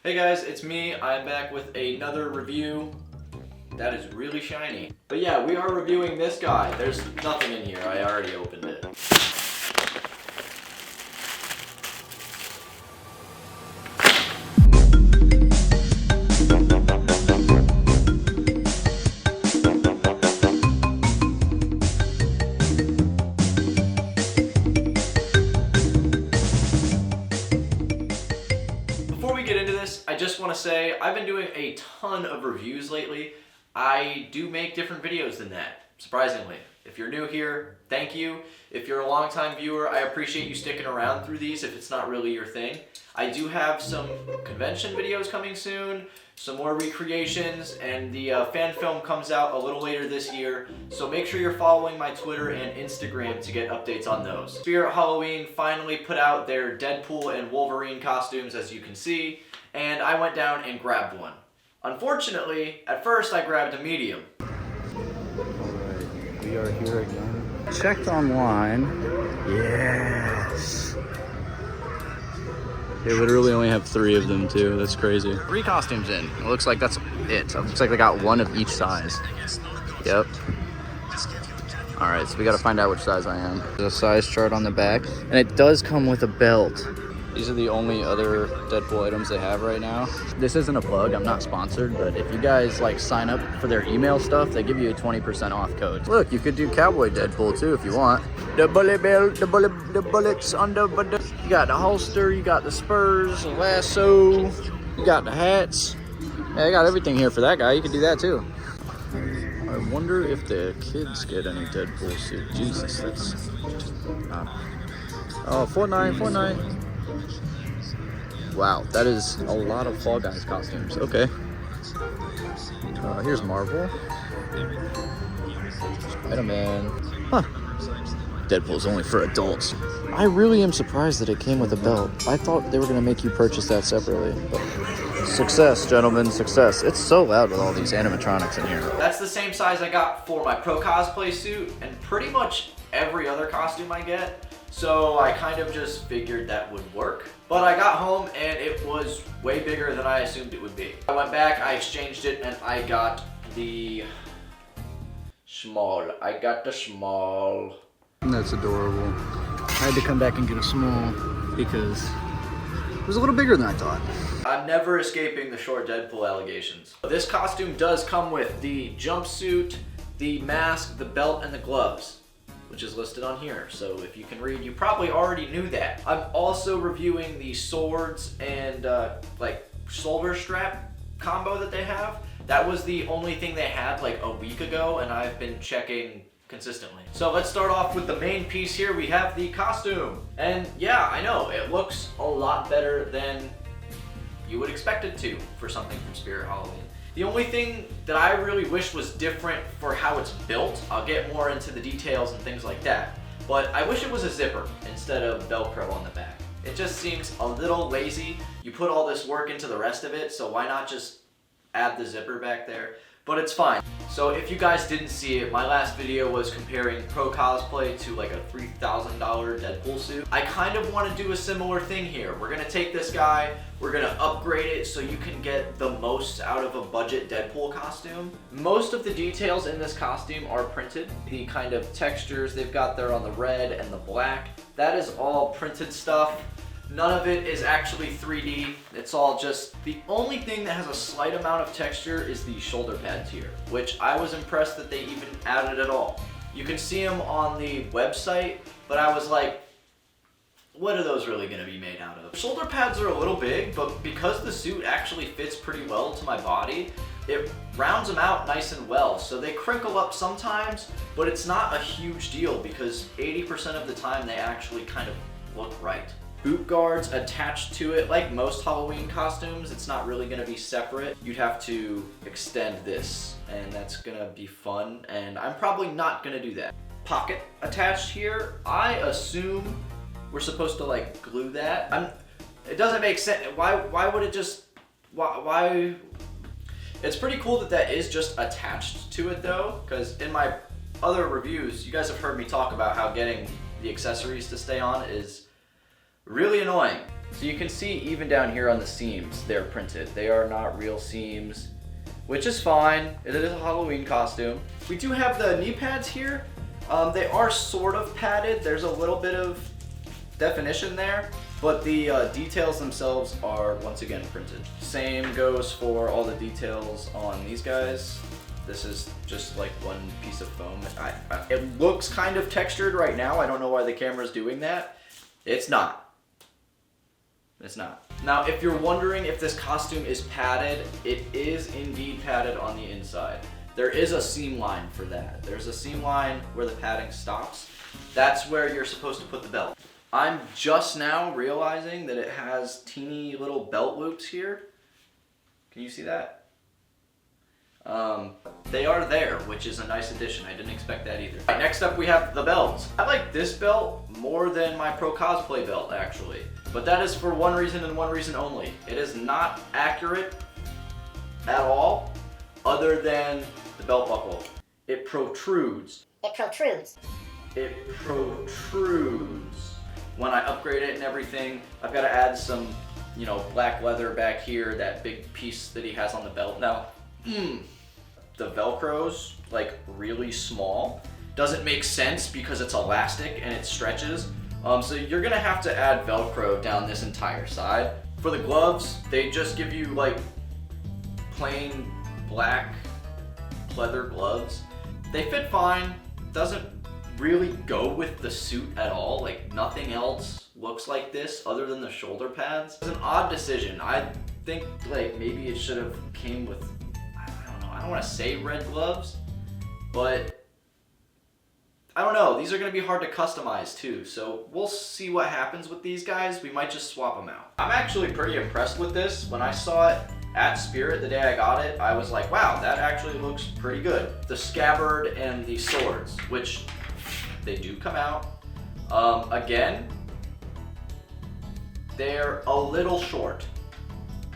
Hey guys, it's me. I'm back with another review that is really shiny. But yeah, we are reviewing this guy. There's nothing in here. I already opened it. Before we get into this, I just want to say I've been doing a ton of reviews lately. I do make different videos than that, surprisingly. If you're new here, thank you. If you're a longtime viewer, I appreciate you sticking around through these if it's not really your thing. I do have some convention videos coming soon, some more recreations, and the fan film comes out a little later this year, so make sure you're following my Twitter and Instagram to get updates on those. Spirit Halloween finally put out their Deadpool and Wolverine costumes, as you can see, and I went down and grabbed one. Unfortunately, at first I grabbed a medium. Alright, we are here again. Checked online. Yes. They literally only have 3 of them too. That's crazy. 3 costumes in. It looks like that's it. It looks like they got one of each size. Yep. Alright, so we gotta find out which size I am. There's a size chart on the back, and it does come with a belt. These are the only other Deadpool items they have right now. This isn't a plug, I'm not sponsored, but if you guys like sign up for their email stuff, they give you a 20% off code. Look, you could do Cowboy Deadpool too if you want. The bullet belt, the bullets on the, you got the holster, you got the spurs, the lasso, you got the hats. Yeah, I got everything here for that guy, you could do that too. I wonder if the kids get any Deadpool suit. Jesus, that's... Oh, Fortnite. Wow, that is a lot of Fall Guys costumes. Okay. Here's Marvel. Spider-Man. Huh. Deadpool's only for adults. I really am surprised that it came with a belt. I thought they were going to make you purchase that separately. But success, gentlemen, success. It's so loud with all these animatronics in here. That's the same size I got for my pro cosplay suit and pretty much every other costume I get. So I kind of just figured that would work. But I got home and it was way bigger than I assumed it would be. I went back, I exchanged it, and I got the small. That's adorable. I had to come back and get a small because it was a little bigger than I thought. I'm never escaping the short Deadpool allegations. This costume does come with the jumpsuit, the mask, the belt, and the gloves, which is listed on here. So if you can read, you probably already knew that. I'm also reviewing the swords and like shoulder strap combo that they have. That was the only thing they had like a week ago, and I've been checking consistently. So let's start off with the main piece here. We have the costume. And yeah, I know, it looks a lot better than you would expect it to for something from Spirit Halloween. The only thing that I really wish was different for how it's built, I'll get more into the details and things like that, but I wish it was a zipper instead of Velcro on the back. It just seems a little lazy. You put all this work into the rest of it, so why not just add the zipper back there? But it's fine. So if you guys didn't see it, my last video was comparing pro cosplay to like a $3,000 Deadpool suit. I kind of want to do a similar thing here. We're gonna take this guy, we're gonna upgrade it so you can get the most out of a budget Deadpool costume. Most of the details in this costume are printed. The kind of textures they've got there on the red and the black, that is all printed stuff. None of it is actually 3D. It's all just, the only thing that has a slight amount of texture is the shoulder pads here, which I was impressed that they even added at all. You can see them on the website, but I was like, what are those really gonna be made out of? Shoulder pads are a little big, but because the suit actually fits pretty well to my body, it rounds them out nice and well. So they crinkle up sometimes, but it's not a huge deal because 80% of the time they actually kind of look right. Boot guards attached to it, like most Halloween costumes, it's not really gonna be separate. You'd have to extend this, and that's gonna be fun, and I'm probably not gonna do that. Pocket attached here, I assume we're supposed to like glue that. It doesn't make sense. Why would it just, why? It's pretty cool that that is just attached to it though, because in my other reviews, you guys have heard me talk about how getting the accessories to stay on is really annoying. So you can see even down here on the seams, they're printed. They are not real seams, which is fine. It is a Halloween costume. We do have the knee pads here. They are sort of padded. There's a little bit of definition there, but the details themselves are once again printed. Same goes for all the details on these guys. This is just like one piece of foam. It looks kind of textured right now. I don't know why the camera's doing that. It's not. It's not. Now, if you're wondering if this costume is padded, it is indeed padded on the inside. There is a seam line for that. There's a seam line where the padding stops. That's where you're supposed to put the belt. I'm just now realizing that it has teeny little belt loops here. Can you see that? They are there, which is a nice addition. I didn't expect that either. Right, next up we have the belts. I like this belt more than my pro cosplay belt actually, but that is for one reason and one reason only. It is not accurate at all, other than the belt buckle. It protrudes. It protrudes. It protrudes. When I upgrade it and everything, I've got to add some, you know, black leather back here, that big piece that he has on the belt. Now, the Velcro's like really small. Doesn't make sense because it's elastic and it stretches. So you're gonna have to add Velcro down this entire side. For the gloves, they just give you like plain black leather gloves. They fit fine. Doesn't really go with the suit at all. Like nothing else looks like this other than the shoulder pads. It's an odd decision. I think like maybe it should have came with, I don't want to say red gloves, but I don't know. These are going to be hard to customize too, so we'll see what happens with these guys. We might just swap them out. I'm actually pretty impressed with this. When I saw it at Spirit the day I got it, I was like, wow, that actually looks pretty good. The scabbard and the swords, which they do come out. Again, they're a little short.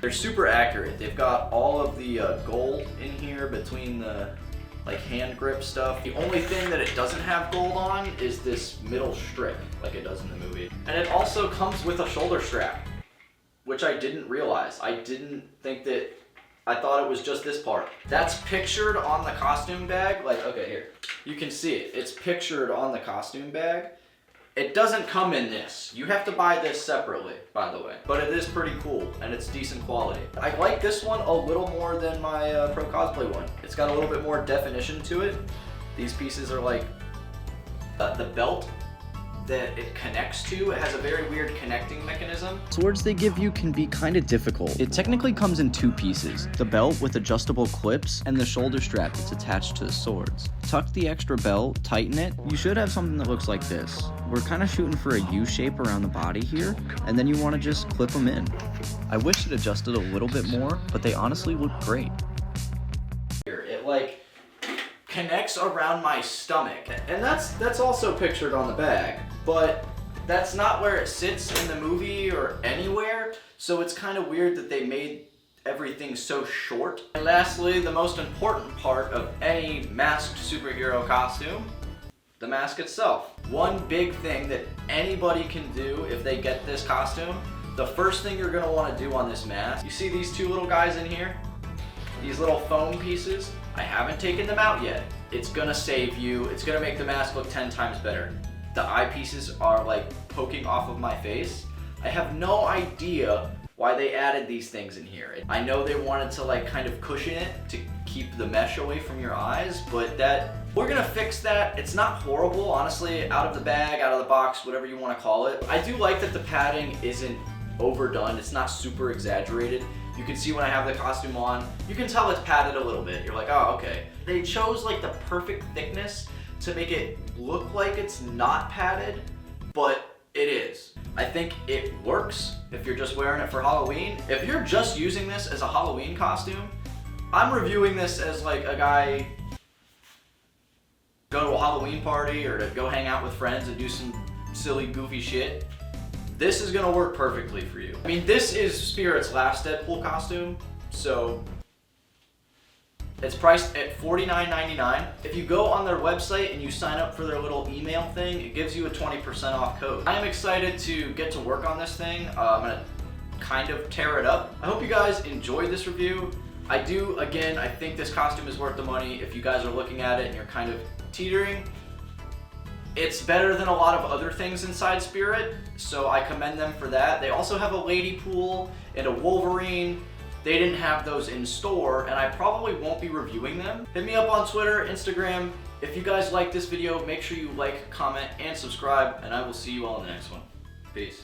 They're super accurate. They've got all of the gold in here between the like hand grip stuff. The only thing that it doesn't have gold on is this middle strip like it does in the movie. And it also comes with a shoulder strap, which I didn't realize. I didn't think that, I thought it was just this part. That's pictured on the costume bag. Like, okay, here. You can see it. It's pictured on the costume bag. It doesn't come in this. You have to buy this separately, by the way. But it is pretty cool, and it's decent quality. I like this one a little more than my Pro Cosplay one. It's got a little bit more definition to it. These pieces are like, the belt that it connects to, it has a very weird connecting mechanism. Swords they give you can be kind of difficult. It technically comes in two pieces, the belt with adjustable clips and the shoulder strap that's attached to the swords. Tuck the extra belt, tighten it, you should have something that looks like this. We're kind of shooting for a U shape around the body here, and then you want to just clip them in. I wish it adjusted a little bit more, but they honestly look great. It like connects around my stomach, and that's also pictured on the bag, but that's not where it sits in the movie or anywhere, so it's kind of weird that they made everything so short. And lastly, the most important part of any masked superhero costume, the mask itself. One big thing that anybody can do if they get this costume, the first thing you're gonna want to do on this mask, you see these two little guys in here? These little foam pieces? I haven't taken them out yet. It's gonna save you. It's gonna make the mask look 10 times better. The eyepieces are like poking off of my face. I have no idea why they added these things in here. I know they wanted to like kind of cushion it to keep the mesh away from your eyes, but we're gonna fix that. It's not horrible, honestly, out of the bag, out of the box, whatever you wanna call it. I do like that the padding isn't overdone. It's not super exaggerated. You can see when I have the costume on, you can tell it's padded a little bit. You're like, oh, okay. They chose like the perfect thickness to make it look like it's not padded, but it is. I think it works if you're just wearing it for Halloween. If you're just using this as a Halloween costume, I'm reviewing this as like a guy go to a Halloween party or to go hang out with friends and do some silly, goofy shit. This is gonna work perfectly for you. I mean, this is Spirit's last Deadpool costume, so It's priced at $49.99. If you go on their website and you sign up for their little email thing, it gives you a 20% off code. I am excited to get to work on this thing. I'm gonna kind of tear it up. I hope you guys enjoyed this review. I think this costume is worth the money. If you guys are looking at it and you're kind of teetering, it's better than a lot of other things inside Spirit, so I commend them for that. They also have a lady pool and a Wolverine. They didn't have those in store, and I probably won't be reviewing them. Hit me up on Twitter, Instagram. If you guys like this video, make sure you like, comment, and subscribe, and I will see you all in the next one. Peace.